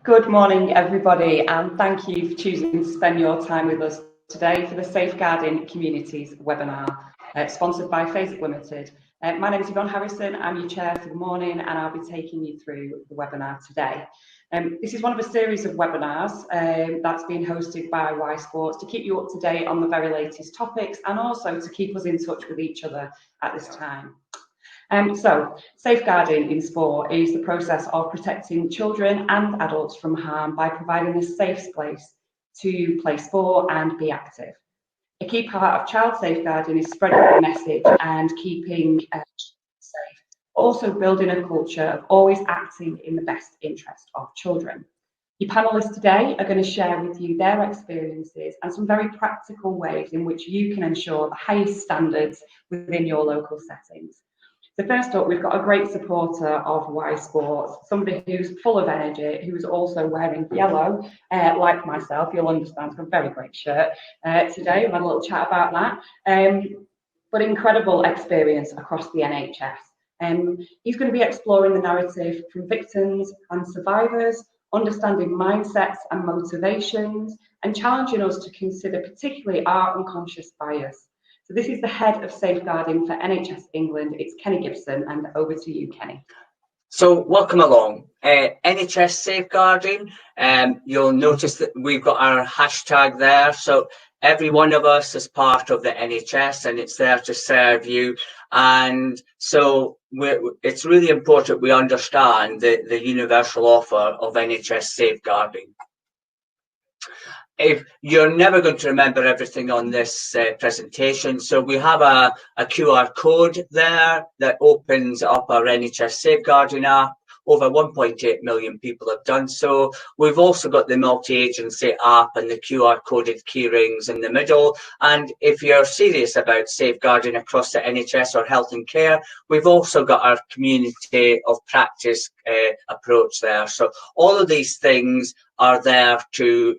Good morning, everybody, and thank you for choosing to spend your time with us today for the Safeguarding Communities webinar, sponsored by Facebook Limited. My name is Yvonne Harrison, I'm your chair for the morning, and I'll be taking you through the webinar today. This is one of a series of webinars that's being hosted by Y Sports to keep you up to date on the very latest topics and also to keep us in touch with each other at this time. So, safeguarding in sport is the process of protecting children and adults from harm by providing a safe place to play sport and be active. A key part of child safeguarding is spreading the message and keeping safe, but also building a culture of always acting in the best interest of children. Your panellists today are going to share with you their experiences and some very practical ways in which you can ensure the highest standards within your local settings. So first up, we've got a great supporter of Y Sports, somebody who's full of energy, who's also wearing yellow, like myself. You'll understand, it's a very great shirt today. We've had a little chat about that. But incredible experience across the NHS. He's going to be exploring the narrative from victims and survivors, understanding mindsets and motivations, and challenging us to consider particularly our unconscious bias. So this is the head of safeguarding for NHS England. It's Kenny Gibson, and over to you, Kenny. So welcome along. NHS Safeguarding, you'll notice that we've got our hashtag there. So every one of us is part of the NHS and it's there to serve you. And so it's really important we understand the universal offer of NHS Safeguarding. If you're never going to remember everything on this presentation, so we have a QR code there that opens up our NHS Safeguarding app. Over 1.8 million people have done so. We've also got the multi-agency app and the QR coded key rings in the middle. And if you're serious about safeguarding across the NHS or health and care, we've also got our community of practice approach there. So all of these things are there to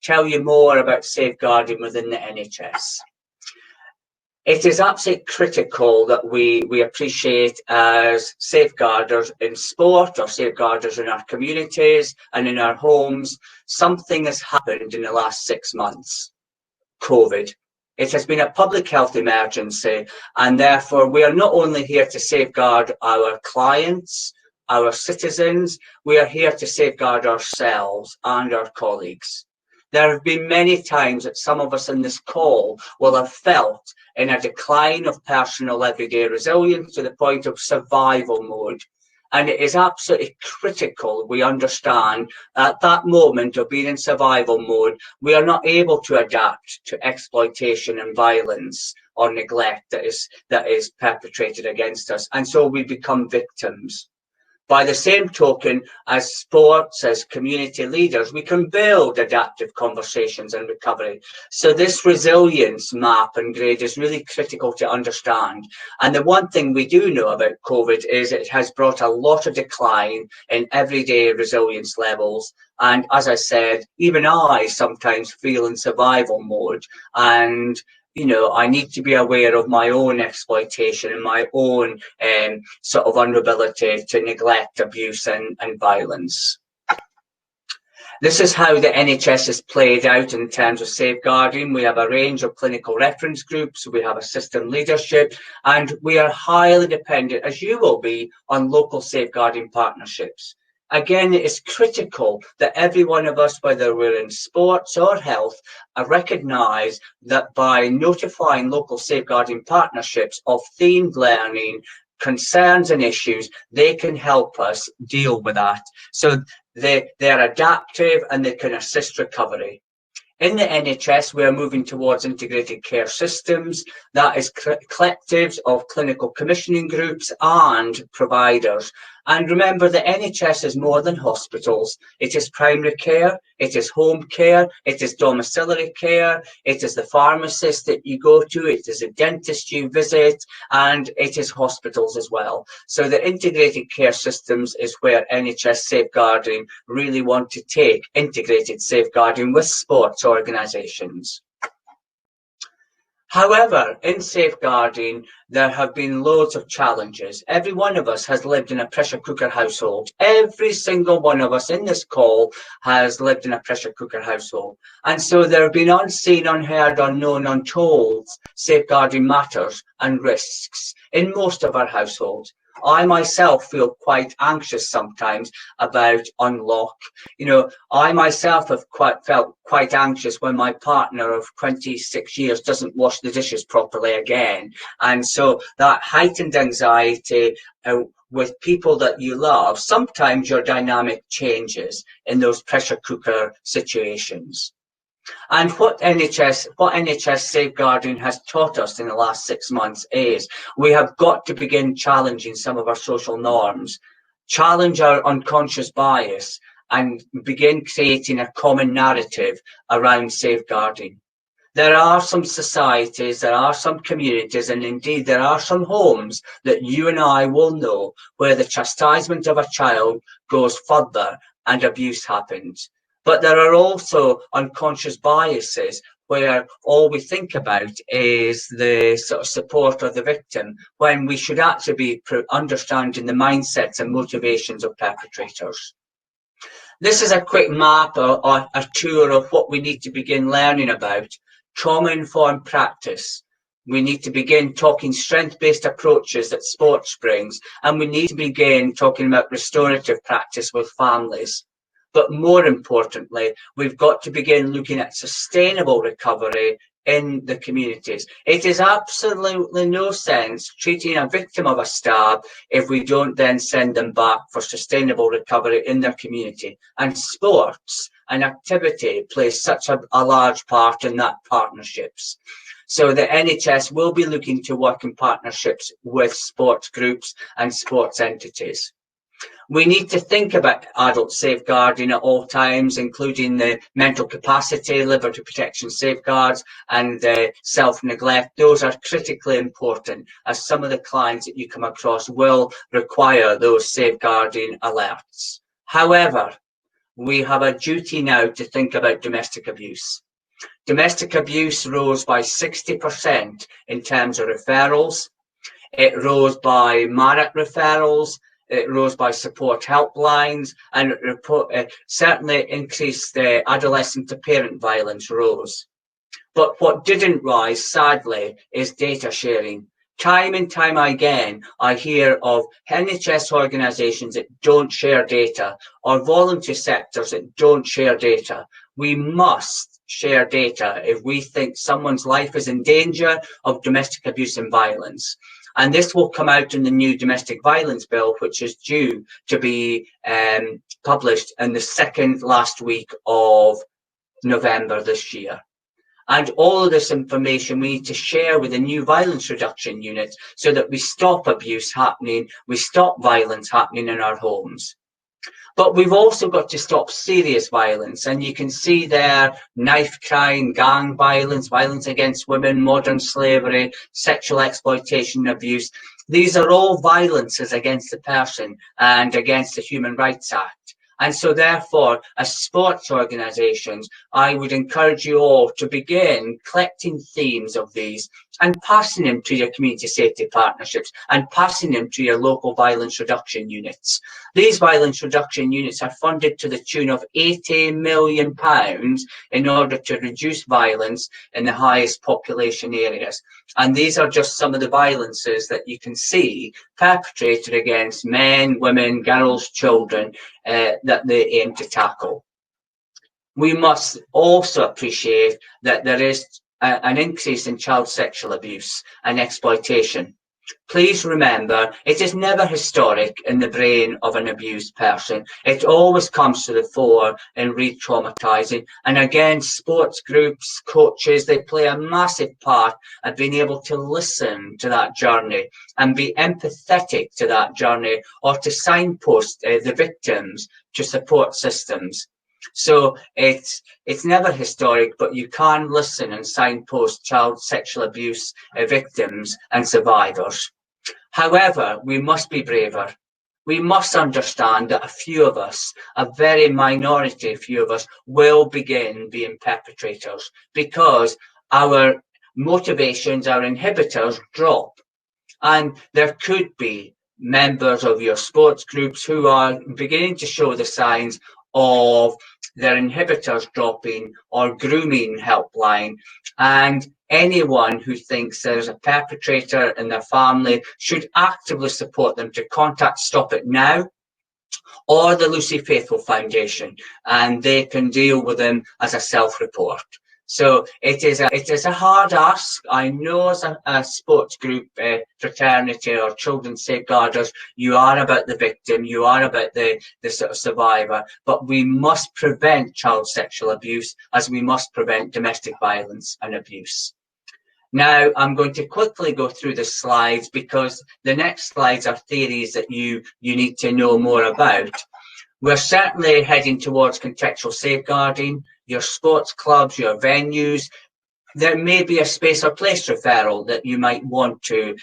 tell you more about safeguarding within the NHS. It is absolutely critical that we appreciate as safeguarders in sport or safeguarders in our communities and in our homes, something has happened in the last 6 months, COVID. It has been a public health emergency, and therefore we are not only here to safeguard our clients, our citizens, we are here to safeguard ourselves and our colleagues. There have been many times that some of us in this call will have felt in a decline of personal everyday resilience to the point of survival mode. And it is absolutely critical we understand at that moment of being in survival mode, we are not able to adapt to exploitation and violence or neglect that is perpetrated against us. And so we become victims. By the same token, as sports, as community leaders, we can build adaptive conversations and recovery. So this resilience map and grade is really critical to understand. And the one thing we do know about COVID is it has brought a lot of decline in everyday resilience levels. And as I said, even I sometimes feel in survival mode. And you know, I need to be aware of my own exploitation and my own sort of vulnerability to neglect, abuse and violence. This is how the NHS is played out in terms of safeguarding. We have a range of clinical reference groups, we have a system leadership, and we are highly dependent, as you will be, on local safeguarding partnerships. Again, it is critical that every one of us, whether we're in sports or health, recognise that by notifying local safeguarding partnerships of themed learning, concerns and issues, they can help us deal with that. So they're adaptive and they can assist recovery. In the NHS, we are moving towards integrated care systems, that is collectives of clinical commissioning groups and providers. And remember, the NHS is more than hospitals. It is primary care, it is home care, it is domiciliary care, it is the pharmacist that you go to, it is a dentist you visit, and it is hospitals as well. So the integrated care systems is where NHS Safeguarding really want to take integrated safeguarding with sports organisations. However, in safeguarding, there have been loads of challenges. Every one of us has lived in a pressure cooker household. Every single one of us in this call has lived in a pressure cooker household. And so there have been unseen, unheard, unknown, untold safeguarding matters and risks in most of our households. I myself feel quite anxious sometimes about unlock. You know, I myself have felt quite anxious when my partner of 26 years doesn't wash the dishes properly again. And so that heightened anxiety with people that you love, sometimes your dynamic changes in those pressure cooker situations. And what NHS Safeguarding has taught us in the last 6 months is we have got to begin challenging some of our social norms, challenge our unconscious bias, and begin creating a common narrative around safeguarding. There are some societies, there are some communities, and indeed there are some homes that you and I will know where the chastisement of a child goes further and abuse happens. But there are also unconscious biases where all we think about is the sort of support of the victim, when we should actually be understanding the mindsets and motivations of perpetrators. This is a quick map or a tour of what we need to begin learning about. Trauma-informed practice. We need to begin talking strength-based approaches that sports brings, and we need to begin talking about restorative practice with families. But more importantly, we've got to begin looking at sustainable recovery in the communities. It is absolutely no sense treating a victim of a stab if we don't then send them back for sustainable recovery in their community. And sports and activity plays such a large part in that partnerships. So the NHS will be looking to work in partnerships with sports groups and sports entities. We need to think about adult safeguarding at all times, including the mental capacity, liberty protection safeguards, and self-neglect. Those are critically important, as some of the clients that you come across will require those safeguarding alerts. However, we have a duty now to think about domestic abuse. Domestic abuse rose by 60% in terms of referrals. It rose by MARAT referrals. It rose by support helplines, and it certainly increased adolescent to parent violence rose. But what didn't rise, sadly, is data sharing. Time and time again, I hear of NHS organisations that don't share data, or voluntary sectors that don't share data. We must share data if we think someone's life is in danger of domestic abuse and violence. And this will come out in the new domestic violence bill, which is due to be published in the second last week of November this year. And all of this information we need to share with the new violence reduction unit so that we stop abuse happening, we stop violence happening in our homes. But we've also got to stop serious violence, and you can see there knife crime, gang violence, violence against women, modern slavery, sexual exploitation and abuse. These are all violences against the person and against the Human Rights Act. And so therefore, as sports organisations, I would encourage you all to begin collecting themes of these and passing them to your community safety partnerships and passing them to your local violence reduction units. These violence reduction units are funded to the tune of £80 million in order to reduce violence in the highest population areas. And these are just some of the violences that you can see perpetrated against men, women, girls, children that they aim to tackle. We must also appreciate that there is an increase in child sexual abuse and exploitation. Please remember, it is never historic in the brain of an abused person. It always comes to the fore in re-traumatizing. And again, sports groups, coaches, they play a massive part at being able to listen to that journey and be empathetic to that journey, or to signpost the victims to support systems. So it's never historic, but you can listen and signpost child sexual abuse victims and survivors. However, we must be braver. We must understand that a few of us, a very minority few of us, will begin being perpetrators, because our motivations or inhibitors drop. And there could be members of your sports groups who are beginning to show the signs of their inhibitors dropping or grooming helpline. And anyone who thinks there's a perpetrator in their family should actively support them to contact Stop It Now or the Lucy Faithful Foundation, and they can deal with them as a self-report. So it is a hard ask. I know as a sports group, fraternity or children's safeguarders, you are about the victim, you are about the sort of survivor, but we must prevent child sexual abuse as we must prevent domestic violence and abuse. Now, I'm going to quickly go through the slides because the next slides are theories that you need to know more about. We're certainly heading towards contextual safeguarding, your sports clubs, your venues. There may be a space or place referral that you might want to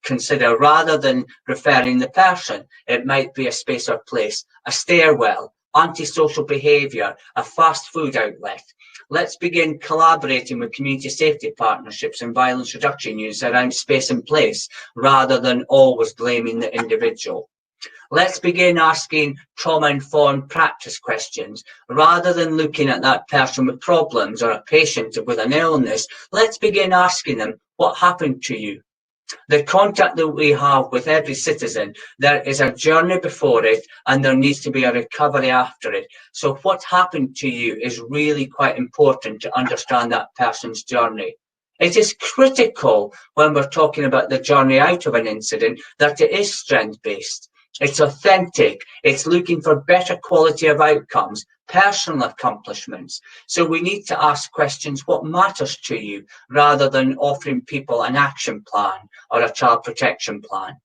consider rather than referring the person. It might be a space or place, a stairwell, antisocial behaviour, a fast food outlet. Let's begin collaborating with community safety partnerships and violence reduction units around space and place, rather than always blaming the individual. Let's begin asking trauma-informed practice questions. Rather than looking at that person with problems or a patient with an illness, let's begin asking them, what happened to you? The contact that we have with every citizen, there is a journey before it and there needs to be a recovery after it. So what happened to you is really quite important to understand that person's journey. It is critical when we're talking about the journey out of an incident that it is strength-based. It's authentic. It's looking for better quality of outcomes, personal accomplishments. So we need to ask questions, what matters to you, rather than offering people an action plan or a child protection plan.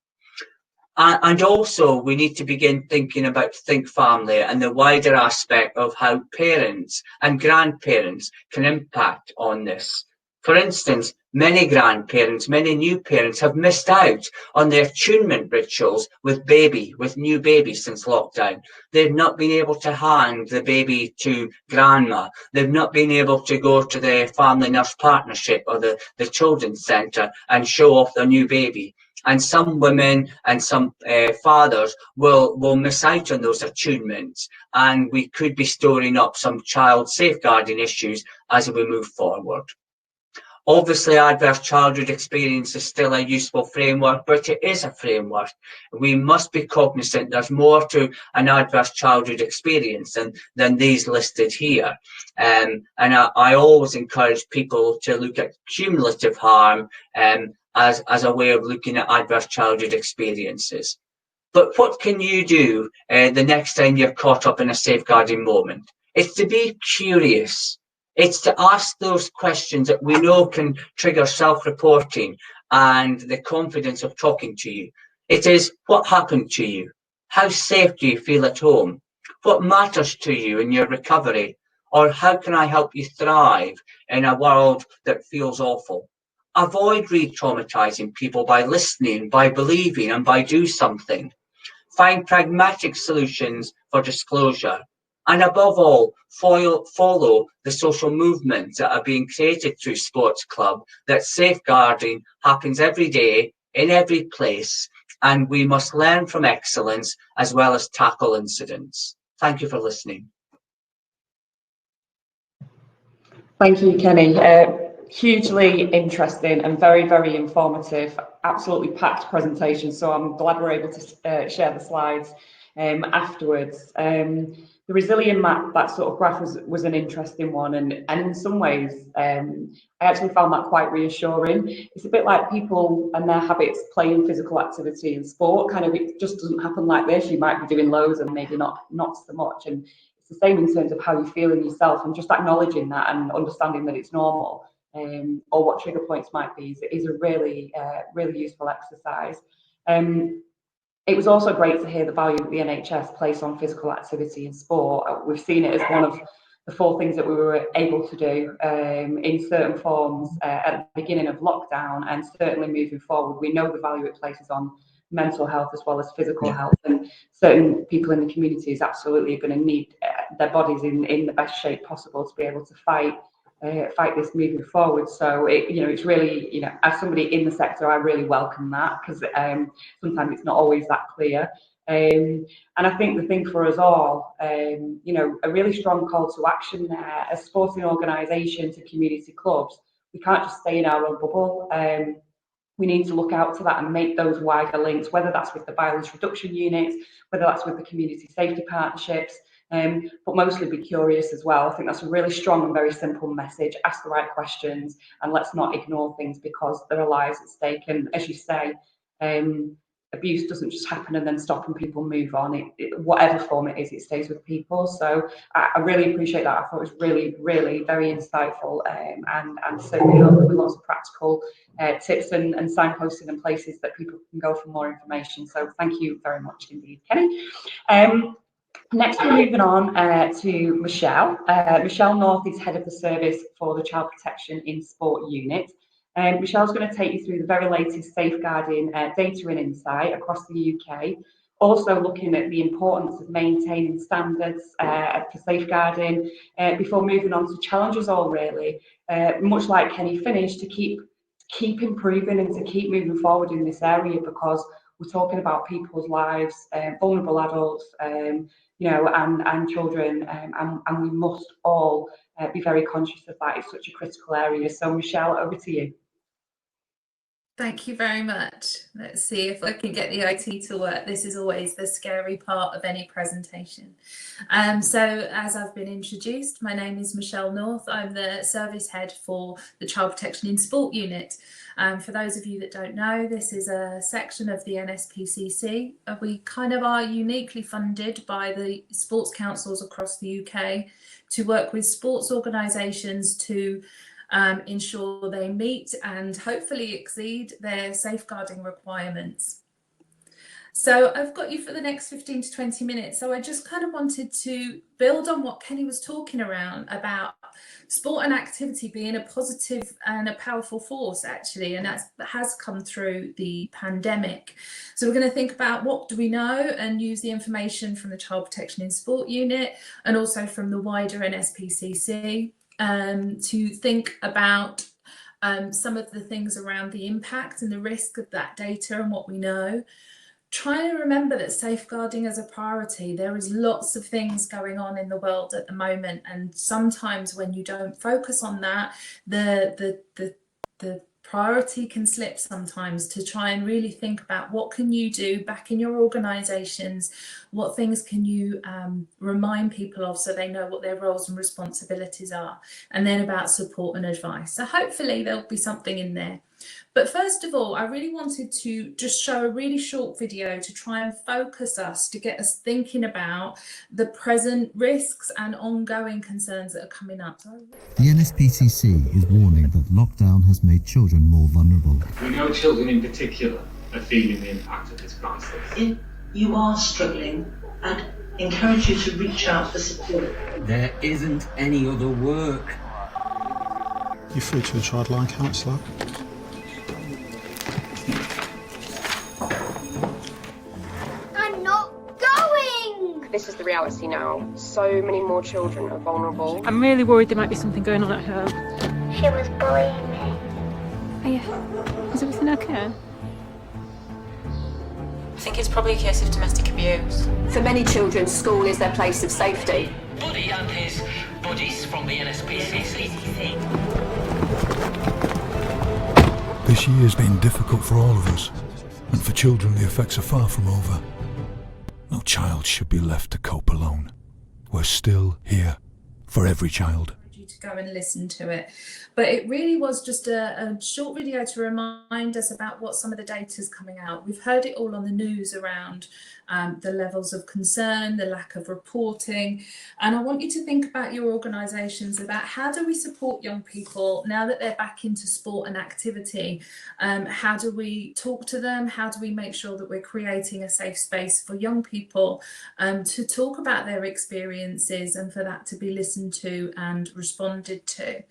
And also we need to begin thinking about Think Family and the wider aspect of how parents and grandparents can impact on this. For instance, many grandparents, many new parents have missed out on their attunement rituals with new babies since lockdown. They've not been able to hand the baby to grandma. They've not been able to go to the family nurse partnership or the children's centre and show off their new baby. And some women and some fathers will miss out on those attunements, and we could be storing up some child safeguarding issues as we move forward. Obviously, adverse childhood experience is still a useful framework, but it is a framework. We must be cognizant there's more to an adverse childhood experience than these listed here. And I always encourage people to look at cumulative harm as a way of looking at adverse childhood experiences. But what can you do the next time you're caught up in a safeguarding moment? It's to be curious. It's to ask those questions that we know can trigger self-reporting and the confidence of talking to you. It is, what happened to you? How safe do you feel at home? What matters to you in your recovery? Or how can I help you thrive in a world that feels awful? Avoid re-traumatizing people by listening, by believing, and by do something. Find pragmatic solutions for disclosure. And above all, follow the social movements that are being created through Sports Club, that safeguarding happens every day, in every place, and we must learn from excellence as well as tackle incidents. Thank you for listening. Thank you, Kenny. Hugely interesting and very, very informative, absolutely packed presentation. So I'm glad we're able to share the slides afterwards. The resilient map, that sort of graph was an interesting one, and in some ways I actually found that quite reassuring. It's a bit like people and their habits playing physical activity and sport. Kind of, it just doesn't happen like this. You might be doing loads and maybe not so much, and it's the same in terms of how you feel in yourself, and just acknowledging that and understanding that it's normal, or what trigger points might be is a really really useful exercise. It was also great to hear the value that the NHS place on physical activity and sport. We've seen it as one of the 4 things that we were able to do in certain forms at the beginning of lockdown, and certainly moving forward. We know the value it places on mental health as well as physical health, and certain people in the community is absolutely going to need their bodies in the best shape possible to be able to fight fight this moving forward. So it's really, as somebody in the sector, I really welcome that, because sometimes it's not always that clear. And I think the thing for us all, a really strong call to action there as sporting organisations and community clubs. We can't just stay in our own bubble. We need to look out to that and make those wider links, whether that's with the violence reduction units, whether that's with the community safety partnerships, but mostly be curious as well. I think that's a really strong and very simple message. Ask the right questions, and let's not ignore things because there are lives at stake. And as you say, abuse doesn't just happen and then stop and people move on. Whatever form it is, it stays with people. So I really appreciate that. I thought it was really, really very insightful, and certainly with lots of practical tips and signposting and places that people can go for more information. So thank you very much indeed, Kenny. Next, we're moving on to Michelle. Michelle North is head of the service for the Child Protection in Sport unit. Michelle's going to take you through the very latest safeguarding data and insight across the UK, also looking at the importance of maintaining standards for safeguarding before moving on to challenges, all really, much like Kenny finished, to keep improving and to keep moving forward in this area, because we're talking about people's lives, vulnerable adults, and children, and we must all be very conscious of that. It's such a critical area. So Michelle, over to you. Thank you very much. Let's see if I can get the IT to work. This is always the scary part of any presentation. So as I've been introduced, my name is Michelle North. I'm the service head for the Child Protection in Sport unit. For those of you that don't know, this is a section of the NSPCC. We kind of are uniquely funded by the sports councils across the UK to work with sports organisations to ensure they meet and hopefully exceed their safeguarding requirements. So I've got you for the next 15 to 20 minutes. So I just kind of wanted to build on what Kenny was talking around about sport and activity being a positive and a powerful force, actually, and that has come through the pandemic. So we're going to think about what do we know and use the information from the Child Protection in Sport unit and also from the wider NSPCC to think about some of the things around the impact and the risk of that data and what we know. Try to remember that safeguarding is a priority. There is lots of things going on in the world at the moment, and sometimes when you don't focus on that, the priority can slip sometimes. To try and really think about what can you do back in your organisations, what things can you remind people of so they know what their roles and responsibilities are, and then about support and advice. So hopefully there'll be something in there. But first of all, I really wanted to just show a really short video to try and focus us, to get us thinking about the present risks and ongoing concerns that are coming up. The NSPCC is warning that lockdown has made children more vulnerable. We know children in particular are feeling the impact of this crisis. If you are struggling, I'd encourage you to reach out for support. There isn't any other work. You're through to a childline counsellor. This is the reality now. So many more children are vulnerable. I'm really worried there might be something going on at home. She was bullying me. Oh yeah. Is everything okay? I think it's probably a case of domestic abuse. For many children, school is their place of safety. Buddy and his buddies from the NSPCC. This year has been difficult for all of us, and for children the effects are far from over. No child should be left to cope alone. We're still here for every child. You to go and listen to it, but it really was just a short video to remind us about what some of the data is coming out. We've heard it all on the news around the levels of concern, the lack of reporting, and I want you to think about your organisations about how do we support young people now that they're back into sport and activity. How do we talk to them? How do we make sure that we're creating a safe space for young people to talk about their experiences and for that to be listened to and responded to?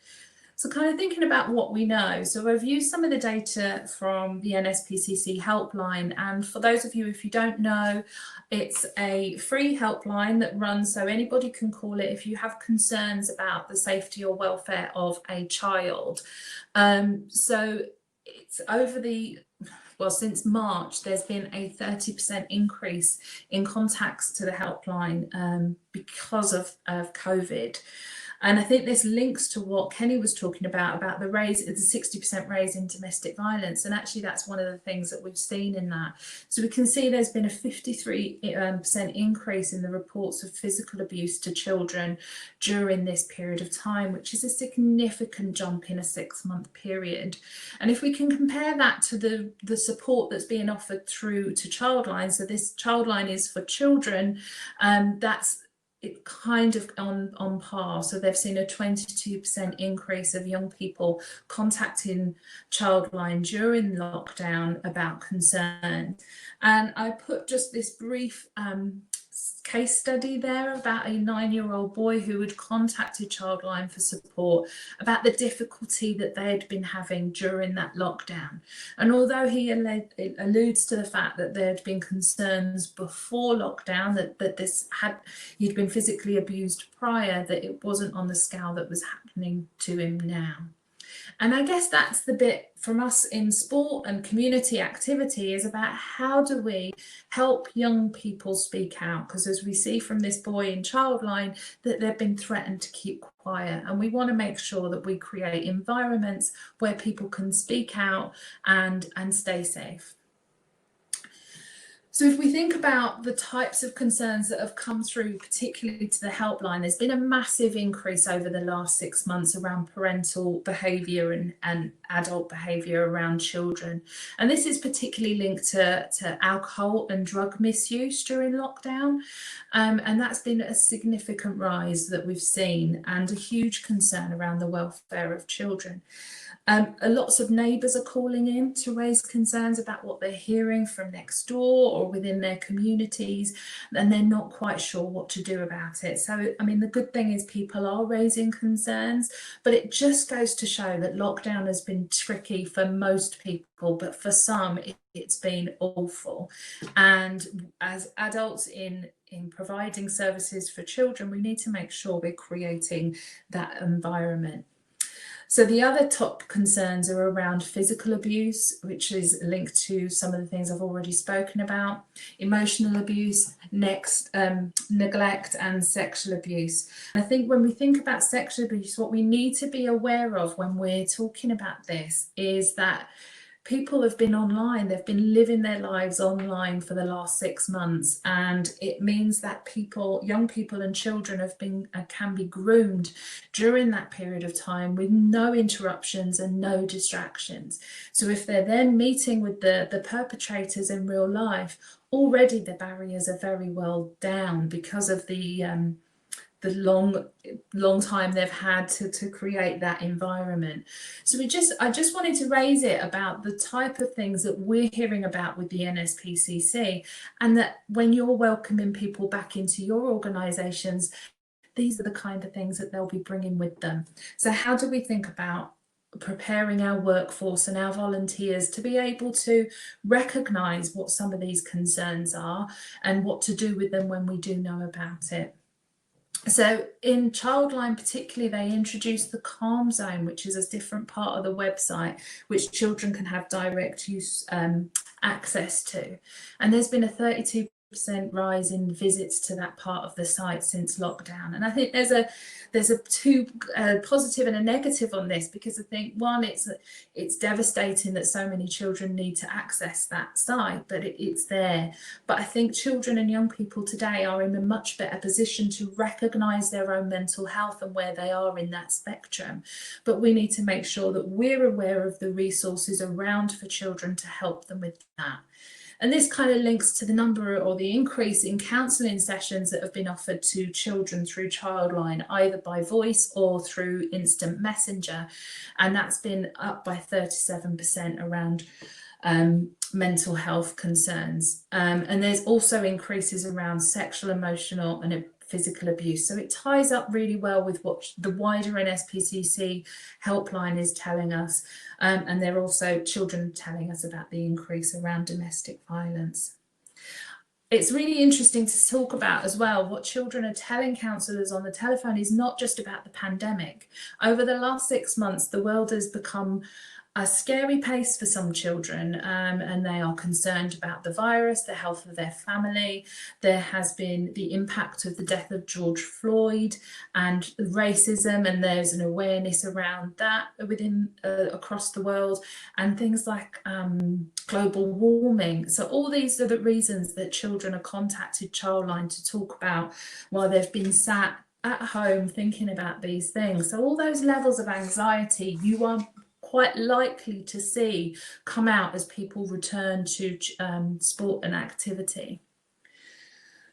So kind of thinking about what we know. So I've used some of the data from the NSPCC helpline. And for those of you, if you don't know, it's a free helpline that runs, so anybody can call it if you have concerns about the safety or welfare of a child. So it's since March, there's been a 30% increase in contacts to the helpline because of COVID. And I think this links to what Kenny was talking about the 60% raise in domestic violence. And actually, that's one of the things that we've seen in that. So we can see there's been a 53% increase in the reports of physical abuse to children during this period of time, which is a significant jump in a 6-month period. And if we can compare that to the support that's being offered through to Childline, so this Childline is for children, that's it kind of on par. So they've seen a 22% increase of young people contacting Childline during lockdown about concern. And I put just this brief case study there about a 9-year-old boy who had contacted Childline for support about the difficulty that they had been having during that lockdown. And although he alludes to the fact that there had been concerns before lockdown, that he'd been physically abused prior, that it wasn't on the scale that was happening to him now. And I guess that's the bit from us in sport and community activity, is about how do we help young people speak out? Because as we see from this boy in Childline, that they've been threatened to keep quiet. And we want to make sure that we create environments where people can speak out and stay safe. So if we think about the types of concerns that have come through, particularly to the helpline, there's been a massive increase over the last 6 months around parental behaviour and adult behaviour around children. And this is particularly linked to alcohol and drug misuse during lockdown. And that's been a significant rise that we've seen, and a huge concern around the welfare of children. Lots of neighbours are calling in to raise concerns about what they're hearing from next door or within their communities, and they're not quite sure what to do about it. So, I mean, the good thing is people are raising concerns, but it just goes to show that lockdown has been tricky for most people, but for some it's been awful. And as adults in providing services for children, we need to make sure we're creating that environment. So the other top concerns are around physical abuse, which is linked to some of the things I've already spoken about, emotional abuse, neglect and sexual abuse. And I think when we think about sexual abuse, what we need to be aware of when we're talking about this is that people have been online, they've been living their lives online for the last 6 months, and it means that young people and children can be groomed during that period of time with no interruptions and no distractions. So if they're then meeting with the perpetrators in real life, already the barriers are very well down because of the long time they've had to create that environment. So I just wanted to raise it about the type of things that we're hearing about with the NSPCC, and that when you're welcoming people back into your organisations, these are the kind of things that they'll be bringing with them. So how do we think about preparing our workforce and our volunteers to be able to recognise what some of these concerns are and what to do with them when we do know about it? So in Childline particularly, they introduced the Calm Zone, which is a different part of the website, which children can have direct use access to. And there's been a 32% rise in visits to that part of the site since lockdown. And I think there's a positive and a negative on this, because I think, one, it's devastating that so many children need to access that site, but it's there. But I think children and young people today are in a much better position to recognise their own mental health and where they are in that spectrum. But we need to make sure that we're aware of the resources around for children to help them with that. And this kind of links to the number or the increase in counselling sessions that have been offered to children through Childline, either by voice or through instant messenger. And that's been up by 37% around mental health concerns. And there's also increases around sexual, emotional and physical abuse. So it ties up really well with what the wider NSPCC helpline is telling us, and they're also children telling us about the increase around domestic violence. It's really interesting to talk about as well what children are telling counsellors on the telephone is not just about the pandemic. Over the last 6 months, the world has become a scary place for some children, and they are concerned about the virus, the health of their family. There has been the impact of the death of George Floyd and racism, and there's an awareness around that within across the world, and things like global warming. So all these are the reasons that children are contacted Childline to talk about while they've been sat at home thinking about these things. So all those levels of anxiety you are quite likely to see come out as people return to sport and activity.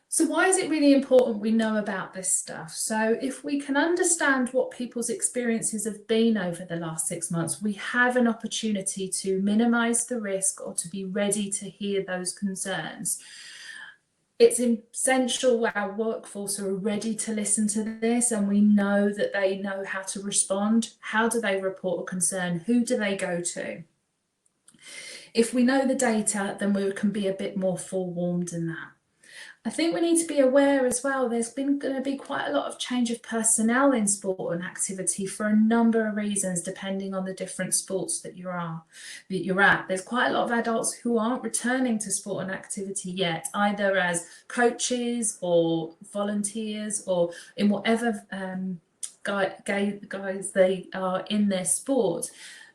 So why is it really important we know about this stuff? So if we can understand what people's experiences have been over the last 6 months, we have an opportunity to minimise the risk or to be ready to hear those concerns. It's essential our workforce are ready to listen to this, and we know that they know how to respond. How do they report a concern? Who do they go to? If we know the data, then we can be a bit more forewarned in that. I think we need to be aware as well, there's been going to be quite a lot of change of personnel in sport and activity for a number of reasons, depending on the different sports that you're at. There's quite a lot of adults who aren't returning to sport and activity yet, either as coaches or volunteers or in whatever guys they are in their sport.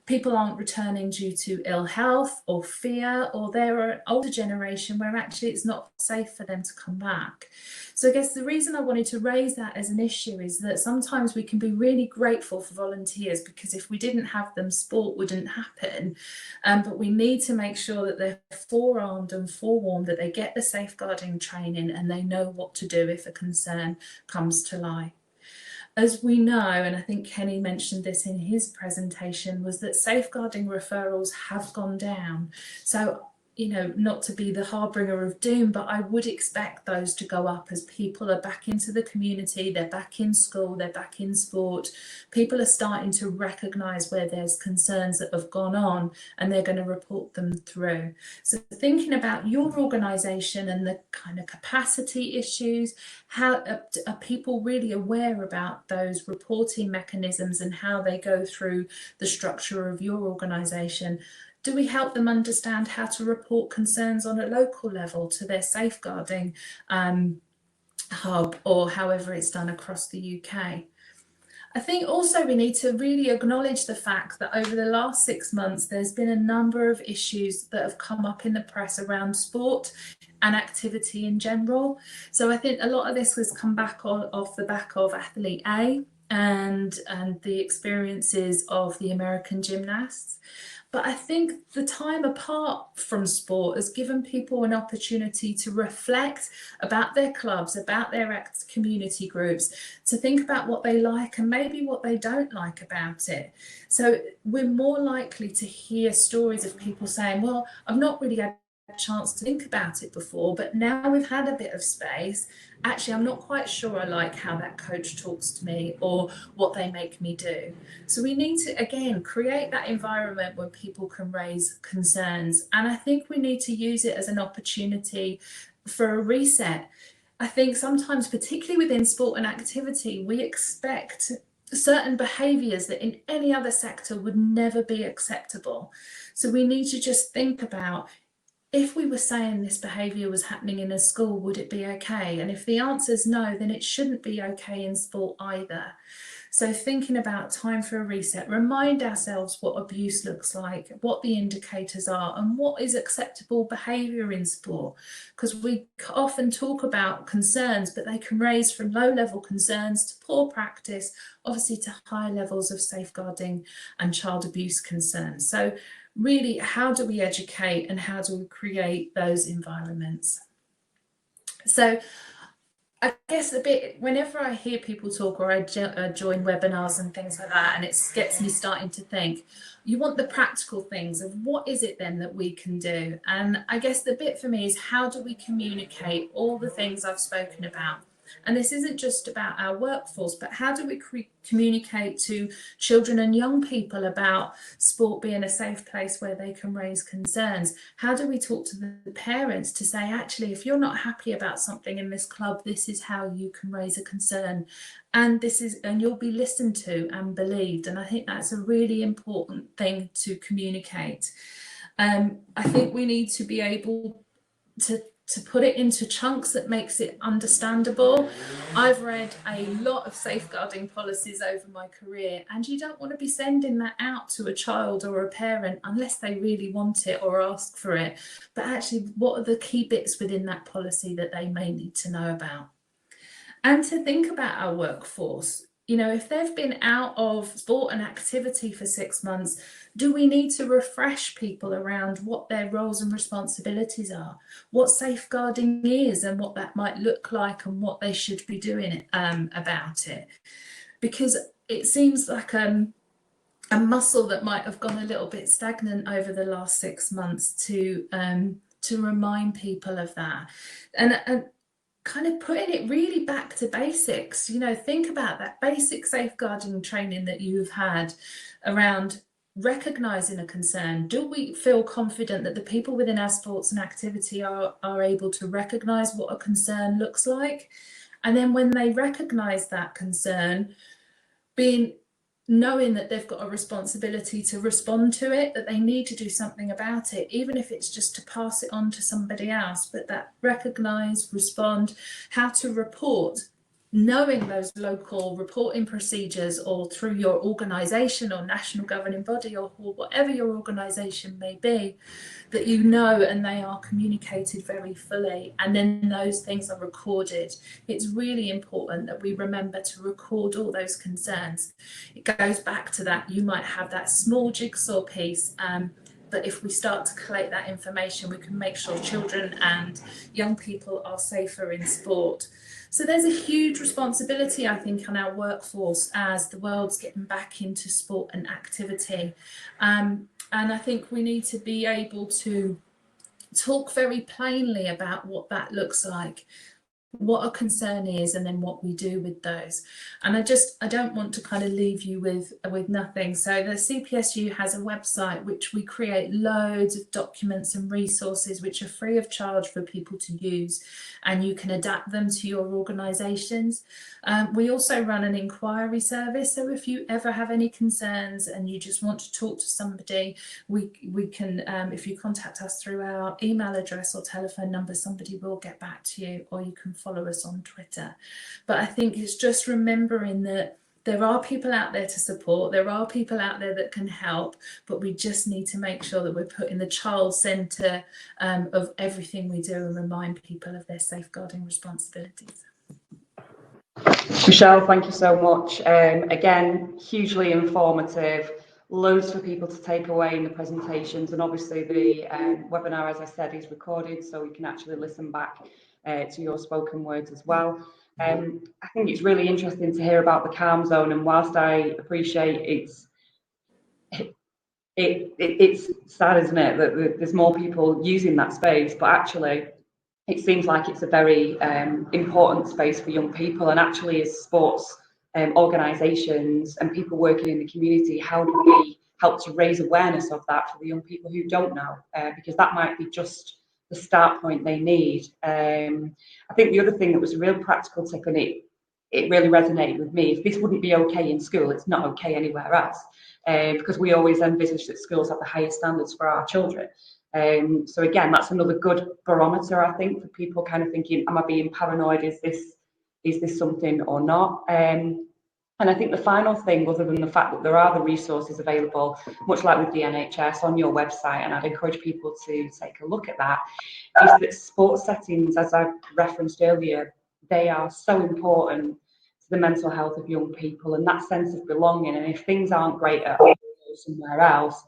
People aren't returning due to ill health or fear, or they're an older generation where actually it's not safe for them to come back. So I guess the reason I wanted to raise that as an issue is that sometimes we can be really grateful for volunteers, because if we didn't have them, sport wouldn't happen. But we need to make sure that they're forearmed and forewarned, that they get the safeguarding training and they know what to do if a concern comes to light. As we know, and I think Kenny mentioned this in his presentation, was that safeguarding referrals have gone down. So, you know, not to be the harbinger of doom, but I would expect those to go up as people are back into the community, they're back in school, they're back in sport. People are starting to recognise where there's concerns that have gone on, and they're going to report them through. So thinking about your organisation and the kind of capacity issues, how are people really aware about those reporting mechanisms and how they go through the structure of your organisation? Do we help them understand how to report concerns on a local level to their safeguarding hub, or however it's done across the UK? I think also we need to really acknowledge the fact that over the last 6 months, there's been a number of issues that have come up in the press around sport and activity in general. So I think a lot of this has come back off the back of Athlete A and the experiences of the American gymnasts. But I think the time apart from sport has given people an opportunity to reflect about their clubs, about their community groups, to think about what they like and maybe what they don't like about it. So we're more likely to hear stories of people saying, well, I've not really had a chance to think about it before, but now we've had a bit of space. Actually, I'm not quite sure I like how that coach talks to me or what they make me do. So we need to, again, create that environment where people can raise concerns. And I think we need to use it as an opportunity for a reset. I think sometimes, particularly within sport and activity, we expect certain behaviours that in any other sector would never be acceptable. So we need to just think about, if we were saying this behaviour was happening in a school, would it be okay? And if the answer is no, then it shouldn't be okay in sport either. So thinking about time for a reset, remind ourselves what abuse looks like, what the indicators are, and what is acceptable behaviour in sport. Because we often talk about concerns, but they can range from low-level concerns to poor practice, obviously to high levels of safeguarding and child abuse concerns. So really, how do we educate and how do we create those environments? So I guess a bit, whenever I hear people talk or I join webinars and things like that, and it gets me starting to think, you want the practical things of what is it then that we can do? And I guess the bit for me is, how do we communicate all the things I've spoken about? And this isn't just about our workforce, but how do we communicate to children and young people about sport being a safe place where they can raise concerns? How do we talk to the parents to say, actually, if you're not happy about something in this club, this is how you can raise a concern, and you'll be listened to and believed. And I think that's a really important thing to communicate. I think we need to be able to put it into chunks that makes it understandable. I've read a lot of safeguarding policies over my career, and you don't want to be sending that out to a child or a parent unless they really want it or ask for it. But actually, what are the key bits within that policy that they may need to know about? And to think about our workforce. You know, if they've been out of sport and activity for 6 months, do we need to refresh people around what their roles and responsibilities are, what safeguarding is and what that might look like and what they should be doing about it? Because it seems like a muscle that might have gone a little bit stagnant over the last 6 months to remind people of that. And kind of putting it really back to basics. You know, think about that basic safeguarding training that you've had around recognising a concern. Do we feel confident that the people within our sports and activity are able to recognise what a concern looks like? And then when they recognise that concern, knowing that they've got a responsibility to respond to it, that they need to do something about it, even if it's just to pass it on to somebody else, but that recognise, respond, how to report, knowing those local reporting procedures, or through your organisation or national governing body or whatever your organisation may be, that you know and they are communicated very fully, and then those things are recorded. It's really important that we remember to record all those concerns. It goes back to that, you might have that small jigsaw piece, but if we start to collate that information, we can make sure children and young people are safer in sport. So there's a huge responsibility, I think, on our workforce as the world's getting back into sport and activity. And I think we need to be able to talk very plainly about what that looks like, what a concern is, and then what we do with those. And I don't want to kind of leave you with nothing. So the CPSU has a website which we create loads of documents and resources which are free of charge for people to use, and you can adapt them to your organisations. We also run an inquiry service, so if you ever have any concerns and you just want to talk to somebody, we can, if you contact us through our email address or telephone number, somebody will get back to you, or you can follow us on Twitter. But I think it's just remembering that there are people out there to support, there are people out there that can help, but we just need to make sure that we're putting the child centre of everything we do and remind people of their safeguarding responsibilities. Michelle, thank you so much. Again, hugely informative, loads for people to take away in the presentations, and obviously the webinar, as I said, is recorded, so we can actually listen back to your spoken words as well. I think it's really interesting to hear about the calm zone, and whilst I appreciate it's sad, isn't it, that there's more people using that space, but actually it seems like it's a very important space for young people. And actually, as sports organisations and people working in the community, how do we help to raise awareness of that for the young people who don't know, because that might be just the start point they need. I think the other thing that was a real practical tip, and it really resonated with me, if this wouldn't be okay in school, it's not okay anywhere else, because we always envisage that schools have the highest standards for our children. So again, that's another good barometer, I think, for people kind of thinking, am I being paranoid? Is this something or not? And I think the final thing, other than the fact that there are the resources available, much like with the NHS, on your website, and I'd encourage people to take a look at that, is that sports settings, as I referenced earlier, they are so important to the mental health of young people and that sense of belonging. And if things aren't great at home or somewhere else,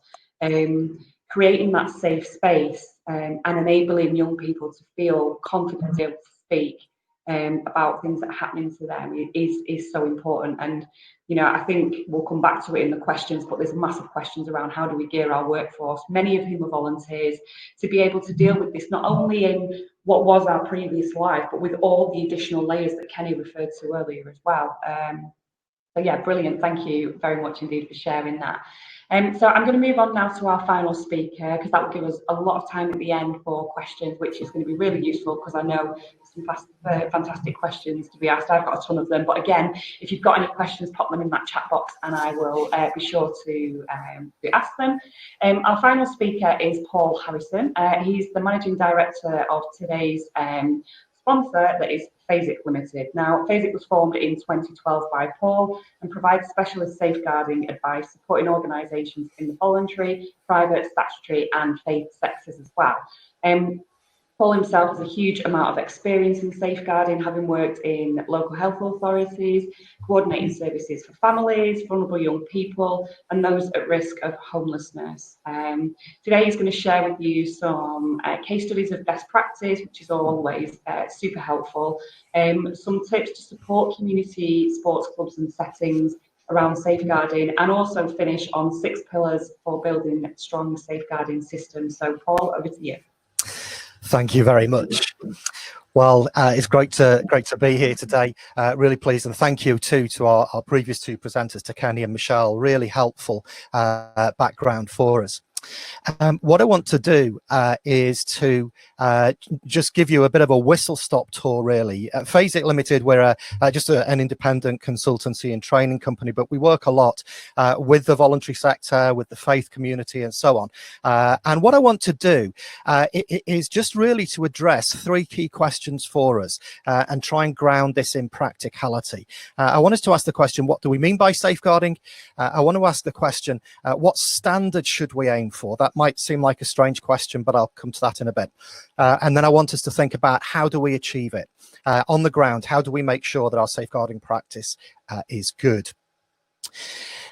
creating that safe space and enabling young people to feel confident to be able to speak about things that are happening to them is so important. And I think we'll come back to it in the questions, but there's massive questions around how do we gear our workforce, many of whom are volunteers, to be able to deal with this, not only in what was our previous life, but with all the additional layers that Kenny referred to earlier as well. So yeah, brilliant. Thank you very much indeed for sharing that. So I'm going to move on now to our final speaker, because that will give us a lot of time at the end for questions, which is going to be really useful, because I know some fantastic questions to be asked. I've got a ton of them, but again, if you've got any questions, pop them in that chat box and I will be sure to ask them. Our final speaker is Paul Harrison. He's the Managing Director of today's sponsor, that is FASIC Limited. Now, FASIC was formed in 2012 by Paul and provides specialist safeguarding advice, supporting organisations in the voluntary, private, statutory and faith sectors as well. Paul himself has a huge amount of experience in safeguarding, having worked in local health authorities, coordinating services for families, vulnerable young people, and those at risk of homelessness. Today he's going to share with you some case studies of best practice, which is always super helpful, some tips to support community sports clubs and settings around safeguarding, and also finish on 6 pillars for building strong safeguarding systems. So Paul, over to you. Thank you very much. Well, it's great to be here today. Really pleased, and thank you too to our previous 2 presenters, to Kenny and Michelle. Really helpful background for us. What I want to do is to just give you a bit of a whistle-stop tour, really. At FASIC Limited, we're just an independent consultancy and training company, but we work a lot with the voluntary sector, with the faith community, and so on. And what I want to do is just really to address 3 key questions for us and try and ground this in practicality. I want us to ask the question, what do we mean by safeguarding? I want to ask the question, what standards should we aim for? That might seem like a strange question, but I'll come to that in a bit. And then I want us to think about, how do we achieve it on the ground? How do we make sure that our safeguarding practice is good?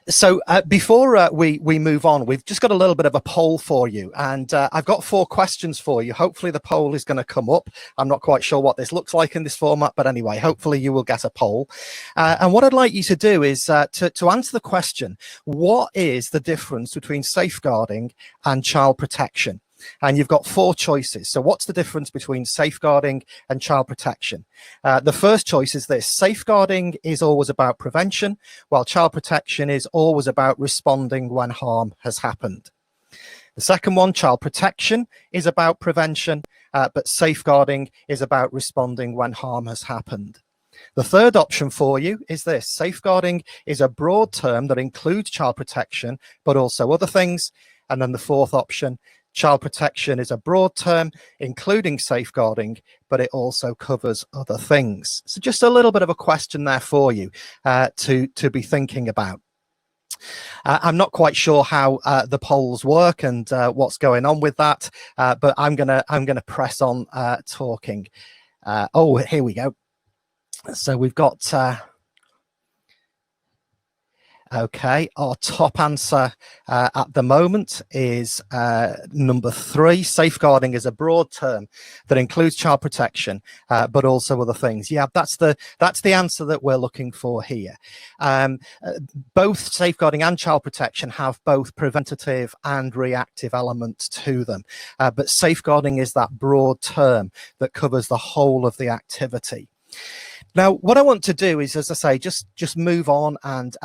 So before we move on, we've just got a little bit of a poll for you, and I've got 4 questions for you. Hopefully the poll is going to come up. I'm not quite sure what this looks like in this format, but anyway, hopefully you will get a poll. And what I'd like you to do is to answer the question, what is the difference between safeguarding and child protection? And you've got 4 choices. So what's the difference between safeguarding and child protection? The first choice is this: safeguarding is always about prevention, while child protection is always about responding when harm has happened. The second one, child protection is about prevention, but safeguarding is about responding when harm has happened. The third option for you is this: safeguarding is a broad term that includes child protection, but also other things. And then the fourth option, child protection is a broad term, including safeguarding, but it also covers other things. So just a little bit of a question there for you to be thinking about. I'm not quite sure how the polls work and what's going on with that, but I'm gonna press on talking. Oh, here we go. So we've got. Okay, our top answer at the moment is number 3. Safeguarding is a broad term that includes child protection, but also other things. Yeah, that's the answer that we're looking for here. Both safeguarding and child protection have both preventative and reactive elements to them, but safeguarding is that broad term that covers the whole of the activity. Now, what I want to do is, as I say, just move on and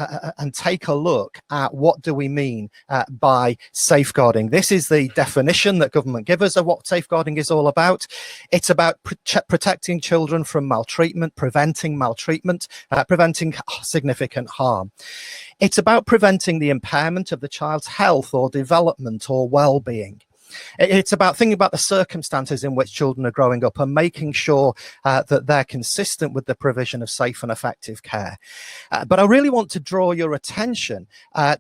take a look at what do we mean by safeguarding. This is the definition that government give us of what safeguarding is all about. It's about protecting children from maltreatment, preventing maltreatment, preventing significant harm. It's about preventing the impairment of the child's health or development or well-being. It's about thinking about the circumstances in which children are growing up and making sure that they're consistent with the provision of safe and effective care. But I really want to draw your attention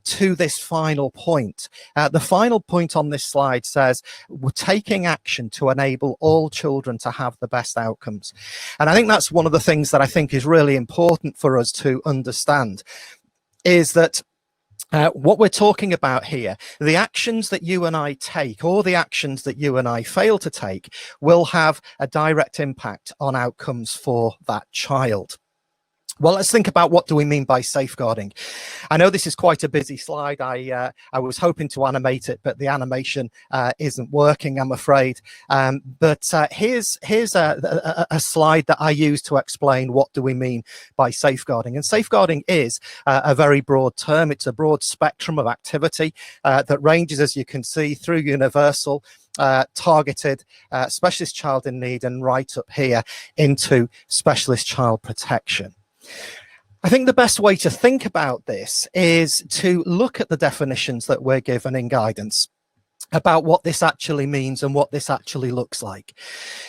to this final point. The final point on this slide says we're taking action to enable all children to have the best outcomes. And I think that's one of the things that I think is really important for us to understand, is that What we're talking about here, the actions that you and I take, or the actions that you and I fail to take, will have a direct impact on outcomes for that child. Well, let's think about what do we mean by safeguarding. I know this is quite a busy slide. I was hoping to animate it, but the animation isn't working, I'm afraid. Here's a slide that I use to explain what do we mean by safeguarding. And safeguarding is a very broad term. It's a broad spectrum of activity that ranges, as you can see, through universal, targeted, specialist child in need, and right up here into specialist child protection. I think the best way to think about this is to look at the definitions that we're given in guidance about what this actually means and what this actually looks like.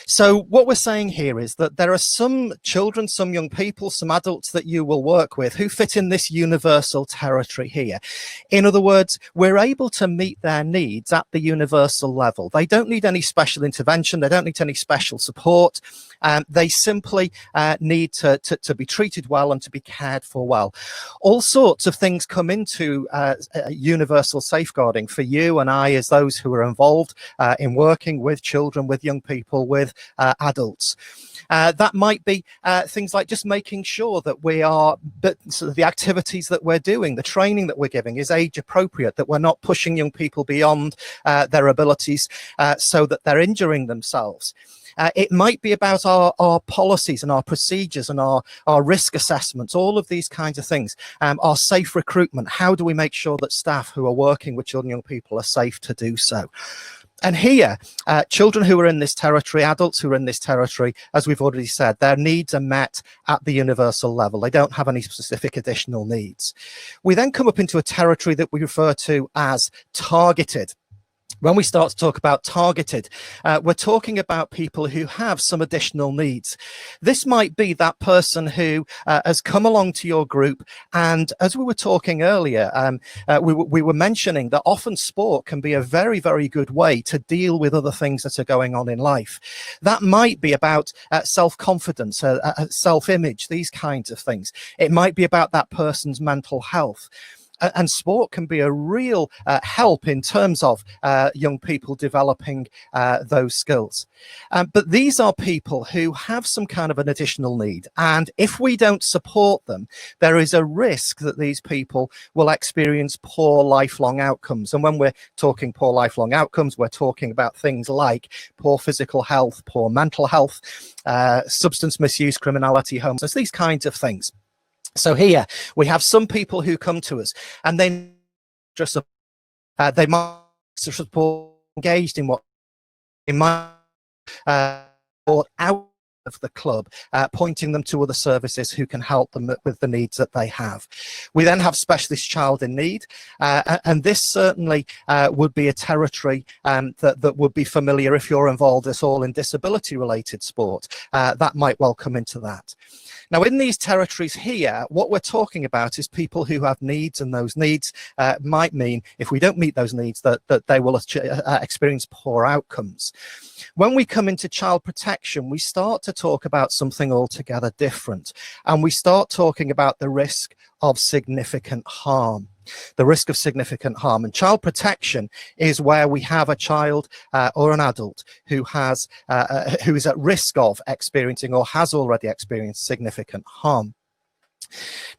So what we're saying here is that there are some children, some young people, some adults that you will work with who fit in this universal territory here. In other words, we're able to meet their needs at the universal level. They don't need any special intervention. They don't need any special support. They simply need to be treated well and to be cared for well. All sorts of things come into universal safeguarding for you and I as those who are involved in working with children, with young people, with adults. That might be things like just making sure that we are, so the activities that we're doing, the training that we're giving is age appropriate, that we're not pushing young people beyond their abilities so that they're injuring themselves. It might be about our policies and our procedures and our risk assessments, all of these kinds of things. Our safe recruitment. How do we make sure that staff who are working with children and young people are safe to do so? And here, children who are in this territory, adults who are in this territory, as we've already said, their needs are met at the universal level. They don't have any specific additional needs. We then come up into a territory that we refer to as targeted. When we start to talk about targeted, we're talking about people who have some additional needs. This might be that person who has come along to your group, and as we were talking earlier, we were mentioning that often sport can be a very, very good way to deal with other things that are going on in life. That might be about self-confidence, self-image, these kinds of things. It might be about that person's mental health. And sport can be a real help in terms of young people developing those skills. But these are people who have some kind of an additional need. And if we don't support them, there is a risk that these people will experience poor lifelong outcomes. And when we're talking poor lifelong outcomes, we're talking about things like poor physical health, poor mental health, substance misuse, criminality, homelessness, these kinds of things. So here we have some people who come to us and they just they might support engaged in what they might or out of the club, pointing them to other services who can help them with the needs that they have. We then have specialist child in need, and this certainly would be a territory that would be familiar if you're involved at all in disability related sport. That might well come into that. Now, in these territories here, what we're talking about is people who have needs, and those needs might mean, if we don't meet those needs, that they will experience poor outcomes. When we come into child protection, we start to talk about something altogether different, and we start talking about the risk of significant harm. The risk of significant harm. And child protection is where we have a child or an adult who is at risk of experiencing or has already experienced significant harm.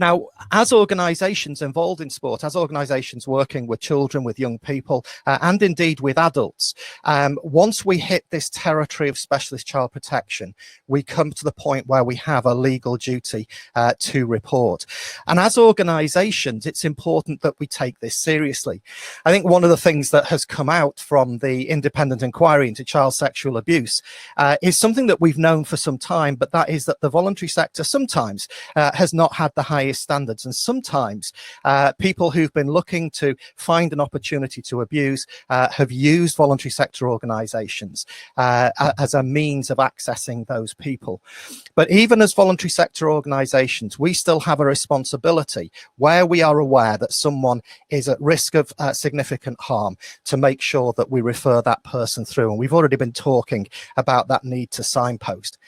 Now, as organisations involved in sport, as organisations working with children, with young people, and indeed with adults, once we hit this territory of specialist child protection, we come to the point where we have a legal duty to report. And as organisations, it's important that we take this seriously. I think one of the things that has come out from the independent inquiry into child sexual abuse is something that we've known for some time, but that is that the voluntary sector sometimes has not had the highest standards, and sometimes people who've been looking to find an opportunity to abuse have used voluntary sector organisations as a means of accessing those people. But even as voluntary sector organisations, we still have a responsibility where we are aware that someone is at risk of significant harm to make sure that we refer that person through, and we've already been talking about that need to signpost.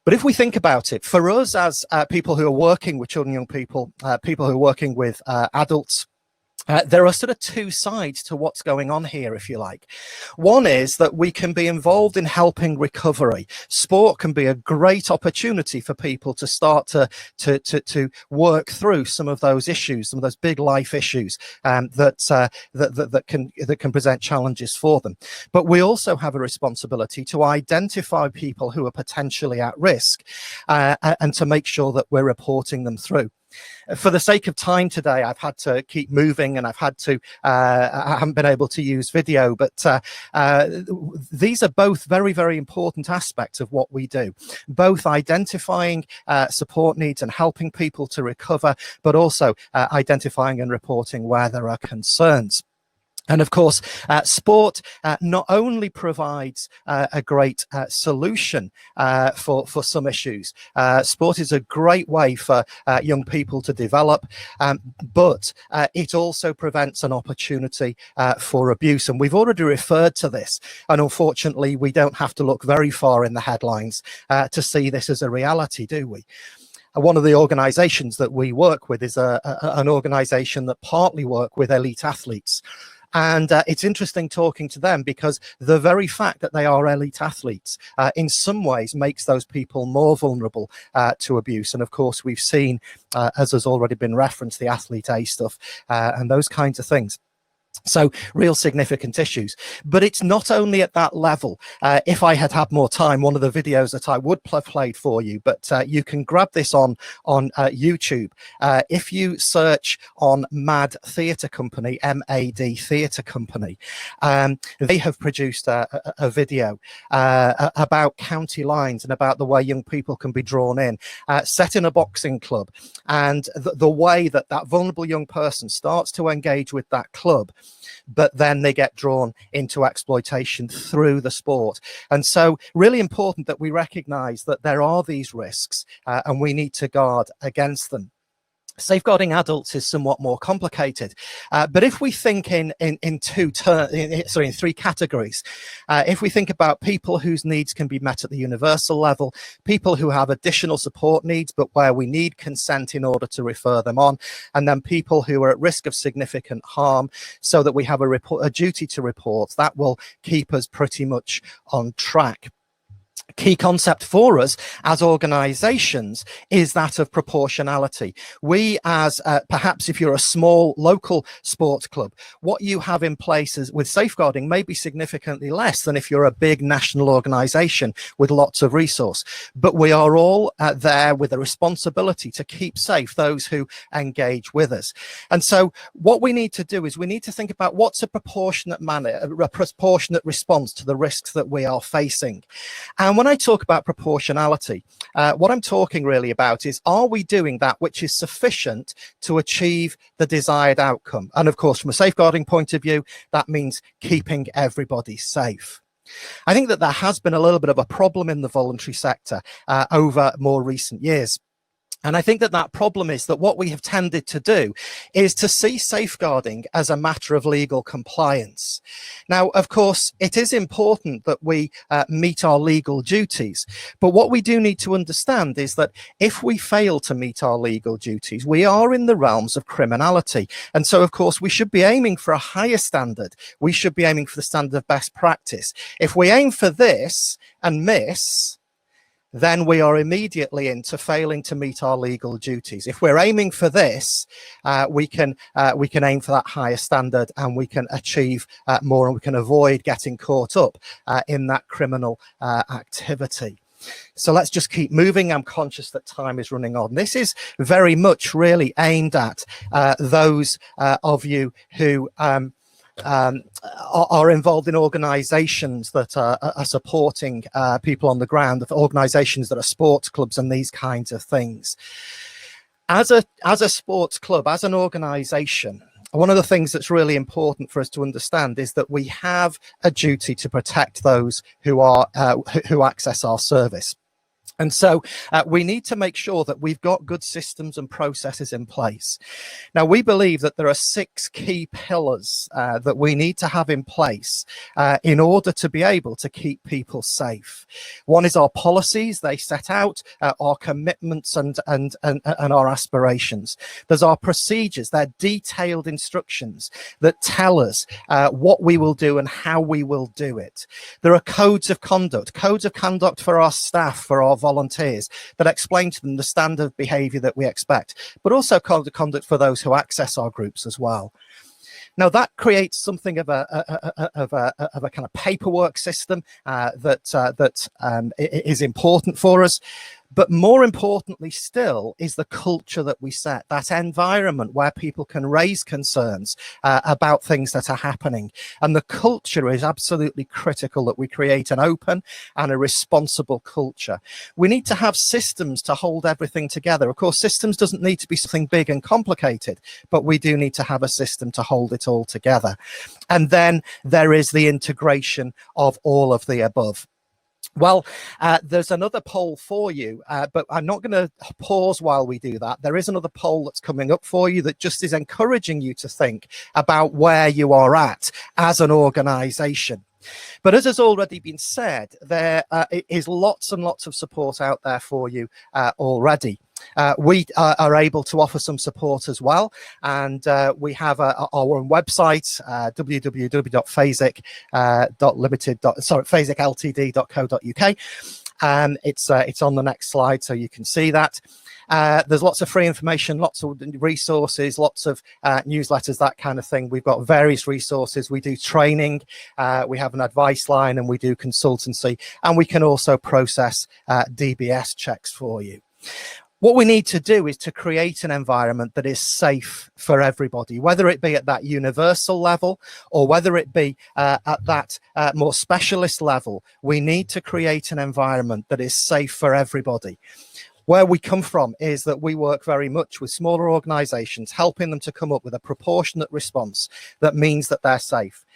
But if we think about it, for us as people who are working with children and young people, people who are working with adults, There are sort of two sides to what's going on here, if you like. One is that we can be involved in helping recovery. Sport can be a great opportunity for people to start to work through some of those issues, some of those big life issues that can present challenges for them. But we also have a responsibility to identify people who are potentially at risk and to make sure that we're reporting them through. For the sake of time today, I've had to keep moving and I've had to, I haven't been able to use video, but these are both very, very important aspects of what we do, both identifying support needs and helping people to recover, but also identifying and reporting where there are concerns. And of course, sport not only provides a great solution for some issues. Sport is a great way for young people to develop, but it also prevents an opportunity for abuse. And we've already referred to this. And unfortunately, we don't have to look very far in the headlines to see this as a reality, do we? One of the organizations that we work with is an organization that partly work with elite athletes. And it's interesting talking to them because the very fact that they are elite athletes in some ways makes those people more vulnerable to abuse. And of course, we've seen, as has already been referenced, the Athlete A stuff and those kinds of things. So real significant issues, but it's not only at that level. If I had had more time, one of the videos that I would have played for you, but you can grab this on YouTube. If you search on MAD Theatre Company, M-A-D Theatre Company, they have produced a video about county lines and about the way young people can be drawn in, set in a boxing club, and the way that that vulnerable young person starts to engage with that club, but then they get drawn into exploitation through the sport. And so really important that we recognize that there are these risks and we need to guard against them. Safeguarding adults is somewhat more complicated, but if we think in three categories, if we think about people whose needs can be met at the universal level, people who have additional support needs but where we need consent in order to refer them on, and then people who are at risk of significant harm, so that we have a duty to report, that will keep us pretty much on track. Key concept for us as organizations is that of proportionality. We as perhaps if you're a small local sports club, what you have in place is, with safeguarding may be significantly less than if you're a big national organization with lots of resource. But we are all there with a responsibility to keep safe those who engage with us. And so what we need to do is we need to think about what's a proportionate manner, a proportionate response to the risks that we are facing. And when I talk about proportionality, what I'm talking really about is, are we doing that which is sufficient to achieve the desired outcome? And of course, from a safeguarding point of view, that means keeping everybody safe. I think that there has been a little bit of a problem in the voluntary sector over more recent years. And I think that that problem is that what we have tended to do is to see safeguarding as a matter of legal compliance. Now, of course, it is important that we meet our legal duties. But what we do need to understand is that if we fail to meet our legal duties, we are in the realms of criminality. And so, of course, we should be aiming for a higher standard. We should be aiming for the standard of best practice. If we aim for this and miss, then we are immediately into failing to meet our legal duties. If we're aiming for this, we can aim for that higher standard, and we can achieve more, and we can avoid getting caught up in that criminal activity. So let's just keep moving. I'm conscious that time is running on. This is very much really aimed at those of you who are involved in organizations that are supporting people on the ground, organizations that are sports clubs and these kinds of things. As a sports club, as an organization, one of the things that's really important for us to understand is that we have a duty to protect those who access our service. And so we need to make sure that we've got good systems and processes in place. Now, we believe that there are 6 key pillars that we need to have in place in order to be able to keep people safe. One is our policies. They set out our commitments and our aspirations. There's our procedures. They're detailed instructions that tell us what we will do and how we will do it. There are codes of conduct for our staff, for our volunteers, that explain to them the standard of behaviour that we expect, but also code of conduct for those who access our groups as well. Now, that creates something of a kind of paperwork system that is important for us. But more importantly still is the culture that we set, that environment where people can raise concerns about things that are happening. And the culture is absolutely critical, that we create an open and a responsible culture. We need to have systems to hold everything together. Of course, systems doesn't need to be something big and complicated, but we do need to have a system to hold it all together. And then there is the integration of all of the above. Well, there's another poll for you, but I'm not going to pause while we do that. There is another poll that's coming up for you that just is encouraging you to think about where you are at as an organisation. But as has already been said, there is lots and lots of support out there for you already. We are able to offer some support as well, and we have our own website, phasic.ltd.co.uk. It's on the next slide, so you can see that. There's lots of free information, lots of resources, lots of newsletters, that kind of thing. We've got various resources. We do training, we have an advice line, and we do consultancy, and we can also process DBS checks for you. What we need to do is to create an environment that is safe for everybody, whether it be at that universal level or whether it be at that more specialist level. We need to create an environment that is safe for everybody. Where we come from is that we work very much with smaller organisations, helping them to come up with a proportionate response that means that they're safe.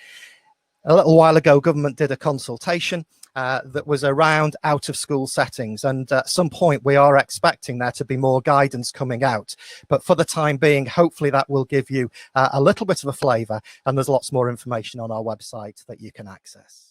A little while ago, government did a consultation that was around out of school settings, and at some point we are expecting there to be more guidance coming out, but for the time being, hopefully that will give you a little bit of a flavour, and there's lots more information on our website that you can access.